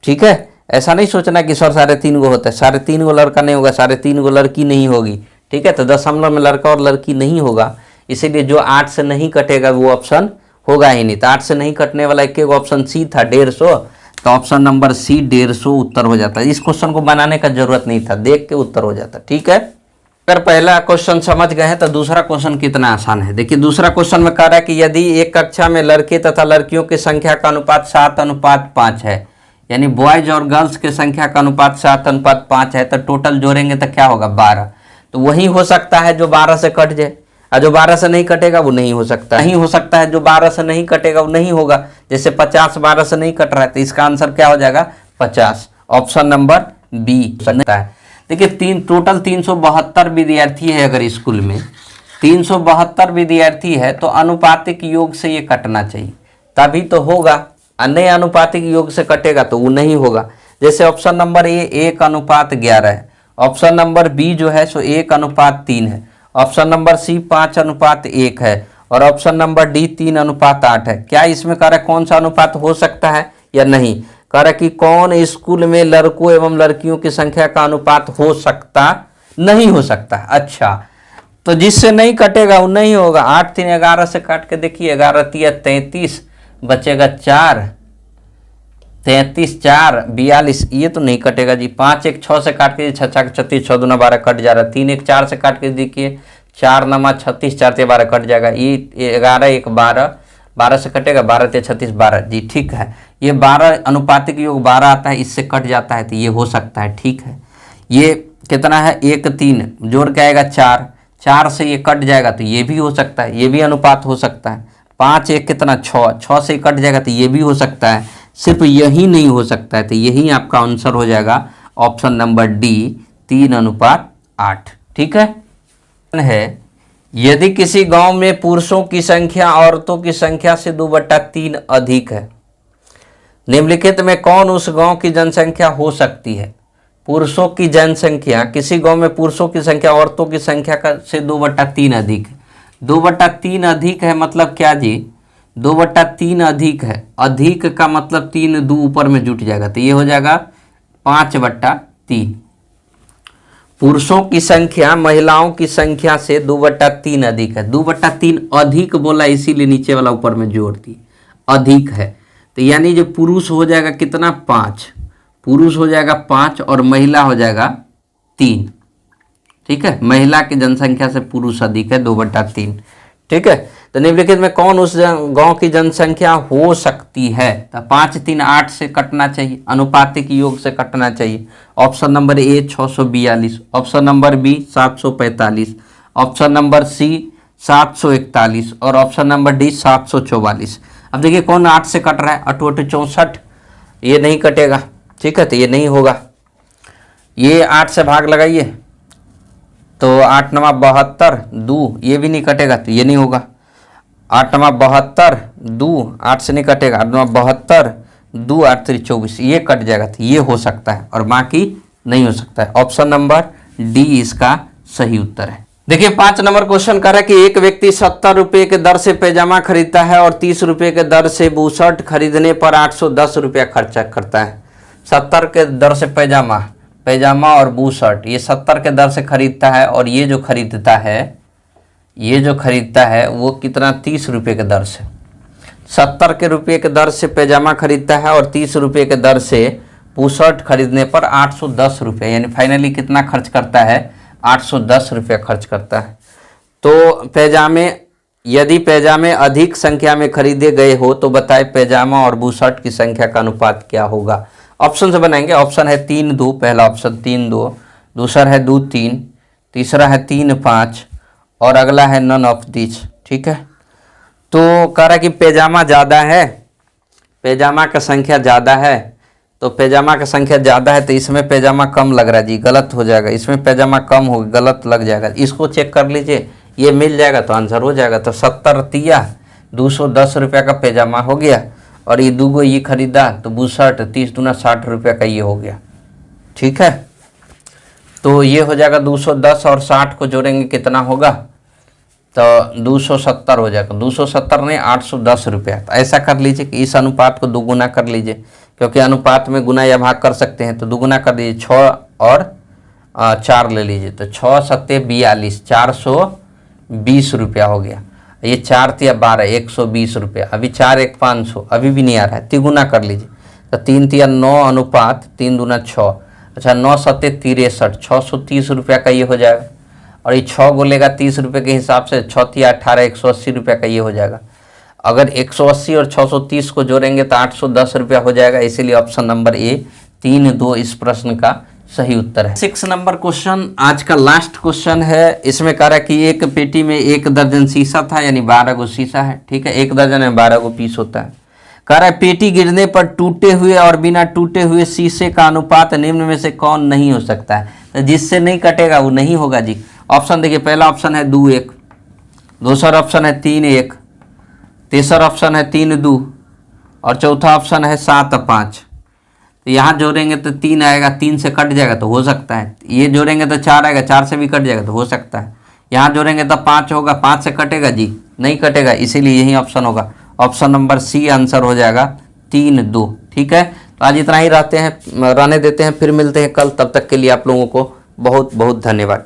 ठीक है। ऐसा नहीं सोचना कि सर 3.5 गो होता है, 3.5 गो लड़का नहीं होगा, 3.5 गो लड़की नहीं होगी, ठीक है। तो दशमलव में लड़का और लड़की नहीं होगा, इसीलिए जो 8 से नहीं कटेगा वो ऑप्शन होगा ही नहीं। तो 8 से नहीं कटने वाला एक ऑप्शन सी था 150, तो ऑप्शन नंबर सी 150 उत्तर हो जाता है। इस क्वेश्चन को बनाने का जरूरत नहीं था, देख के उत्तर हो जाता, ठीक है। अगर पहला क्वेश्चन समझ गए हैं तो दूसरा क्वेश्चन कितना आसान है। देखिए, दूसरा क्वेश्चन में कह रहा है कि यदि एक कक्षा में लड़के तथा लड़कियों की संख्या का अनुपात 7:5 है, यानी बॉयज और गर्ल्स की संख्या का अनुपात 7:5 है, तो टोटल जोड़ेंगे तो क्या होगा? 12। तो वही हो सकता है जो 12 से कट जाए, और जो 12 से नहीं कटेगा वो नहीं हो सकता। नहीं हो सकता है जो 12 से नहीं कटेगा वो नहीं होगा। जैसे 50 12 से नहीं कट रहा है, तो इसका आंसर क्या हो जाएगा? 50। ऑप्शन नंबर बी सकता है। देखिए, टोटल 372 विद्यार्थी है। अगर स्कूल में 372 विद्यार्थी है तो अनुपातिक योग से ये कटना चाहिए, तभी तो होगा। अन्य अनुपातिक योग से कटेगा तो वो नहीं होगा। जैसे ऑप्शन नंबर ए 1:11 है, ऑप्शन नंबर बी जो है सो 1:3 है, ऑप्शन नंबर सी 5:1 है, और ऑप्शन नंबर डी 3:8 है। क्या इसमें कह रहा है कौन सा अनुपात हो सकता है या नहीं? कह रहा है कि कौन स्कूल में लड़कों एवं लड़कियों की संख्या का अनुपात हो सकता नहीं हो सकता। अच्छा, तो जिससे नहीं कटेगा वो नहीं होगा। 8 3 11 से काट के देखिए, 11 3 33, बचेगा 4, 33 4 42, ये तो नहीं कटेगा जी। 5 1 6 से काट के 6 6 36, 6 2 12 कट जा रहा है। 3 1 4 से काट के देखिए, 4 9 36, 4 3 12 कट जाएगा। ये 11 1 12, 12 से कटेगा, 12 3 36 12 जी, ठीक है। ये 12 अनुपातिक योग 12 आता है, इससे कट जाता है, तो ये हो सकता है, ठीक है। ये कितना है 1 3, जोड़ के आएगा 4, 4 से ये कट जाएगा, तो ये भी हो सकता है, ये भी अनुपात हो सकता है। 5 1 कितना 6, 6 से कट जाएगा, तो ये भी हो सकता है। सिर्फ यही नहीं हो सकता है, तो यही आपका आंसर हो जाएगा ऑप्शन नंबर डी 3:8, ठीक है। यदि किसी गांव में पुरुषों की संख्या औरतों की संख्या से 2/3 अधिक है, निम्नलिखित में कौन उस गांव की जनसंख्या हो सकती है? पुरुषों की जनसंख्या, किसी गांव में पुरुषों की संख्या औरतों की संख्या का से 2/3 अधिक है। 2/3 अधिक है मतलब क्या जी? 2/3 अधिक है, अधिक का मतलब 3 2 ऊपर में जुट जाएगा, तो ये हो जाएगा 5/3। पुरुषों की संख्या महिलाओं की संख्या से 2/3 अधिक है। 2/3 अधिक बोला, इसीलिए नीचे वाला ऊपर में जोड़ दी, अधिक है। तो यानी जो पुरुष हो जाएगा कितना 5, पुरुष हो जाएगा 5 और महिला हो जाएगा 3, ठीक है। महिला की जनसंख्या से पुरुष अधिक है 2/3, ठीक है। तो निम्नलिखित में कौन उस गांव की जनसंख्या हो सकती है? तो 5 3 8 से कटना चाहिए, अनुपातिक योग से कटना चाहिए। Option number A 642, option number B 745, option number C 741 और ऑप्शन नंबर डी 744। अब देखिए कौन 8 से कट रहा है, 8 8 64, ये नहीं कटेगा, ठीक है, तो ये नहीं होगा। ये 8 से भाग लगाइए तो 8 9 72 2, ये भी नहीं कटेगा, तो ये नहीं होगा। 8 9 72 2, 8 से नहीं कटेगा, 8 9 72 2 8 3 24, ये कट जाएगा, तो ये हो सकता है और बाकी नहीं हो सकता है। ऑप्शन नंबर डी इसका सही उत्तर है। देखिए 5 नंबर क्वेश्चन कर रहा है कि एक व्यक्ति 70 रुपये के दर से पैजामा खरीदता है और 30 रुपये के दर से बूशर्ट खरीदने पर 810 रुपया खर्चा करता है। 70 के दर से पैजामा और बूशर्ट, ये 70 के दर से खरीदता है, और ये जो खरीदता है वो कितना 30 रुपये के दर से। 70 के रुपये के दर से पैजामा खरीदता है और 30 रुपये के दर से बूशर्ट खरीदने पर 810 रुपये, यानी फाइनली कितना खर्च करता है 810 रुपया खर्च करता है। तो यदि पैजामे अधिक संख्या में खरीदे गए हो तो बताए पैजामा और बूशर्ट की संख्या का अनुपात क्या होगा? ऑप्शन से बनाएंगे। ऑप्शन है 3 2, पहला ऑप्शन 3 2, दूसरा है 2 3, तीसरा है 3 5 और अगला है नन ऑफ दिस, ठीक है। तो कह रहा है कि पैजामा ज़्यादा है, पैजामा का संख्या ज़्यादा है, तो पैजामा का संख्या ज़्यादा है तो इसमें पैजामा कम लग रहा है जी, गलत हो जाएगा। इसमें पैजामा कम हो, गलत लग जाएगा। इसको चेक कर लीजिए, ये मिल जाएगा तो आंसर हो जाएगा। तो 70 तिया 210 रुपया का पैजामा हो गया, और ये 2 ये खरीदा तो बूशर्ट 30 दूना 60 रुपया का ये हो गया, ठीक है। तो ये हो जाएगा 210 और 60 को जोड़ेंगे कितना होगा, तो 270 हो जाएगा। 270 नहीं 810 रुपया। तो ऐसा कर लीजिए कि इस अनुपात को 2 गुना कर लीजिए, क्योंकि अनुपात में गुना या भाग कर सकते हैं, तो 2 गुना कर दीजिए। 6 और 4 ले लीजिए, तो 6 7 42, 420 रुपया हो गया। ये 4 तिया 12, 120 रुपया। अभी 4 1 500, अभी भी नहीं आ रहा है, तिगुना कर लीजिए। तो 3 तिया 9 अनुपात 3 दूना 6, अच्छा 9 7 63, 630 रुपया का ये हो जाएगा। और ये 6 बोलेगा 30 रुपये के हिसाब से, 6 तिया 18, 180 रुपया का ये हो जाएगा। अगर 180 और 630 को जोड़ेंगे तो 810 रुपया हो जाएगा। इसीलिए ऑप्शन नंबर ए 3 2 इस प्रश्न का सही उत्तर है। 6 नंबर क्वेश्चन आज का लास्ट क्वेश्चन है। इसमें कह रहा है कि एक पेटी में 1 दर्जन शीशा था, यानी 12 गो शीशा है, ठीक है। 1 दर्जन में 12 गो पीस होता है। कह रहा है पेटी गिरने पर टूटे हुए और बिना टूटे हुए शीशे का अनुपात निम्न में से कौन नहीं हो सकता है? तो जिससे नहीं कटेगा वो नहीं होगा जी। ऑप्शन देखिए, पहला ऑप्शन है 2 1, दूसरा ऑप्शन है 3 1, तीसरा ऑप्शन है 3 2 और चौथा ऑप्शन है 7 5। तो यहाँ जोड़ेंगे तो 3 आएगा, 3 से कट जाएगा तो हो सकता है। ये जोड़ेंगे तो 4 आएगा, 4 से भी कट जाएगा तो हो सकता है। यहाँ जोड़ेंगे तो 5 होगा, 5 से कटेगा जी, नहीं कटेगा, इसीलिए यही ऑप्शन होगा। ऑप्शन नंबर सी आंसर हो जाएगा 3, 2। ठीक है, तो आज इतना ही रहने देते हैं, फिर मिलते हैं कल। तब तक के लिए आप लोगों को बहुत बहुत धन्यवाद।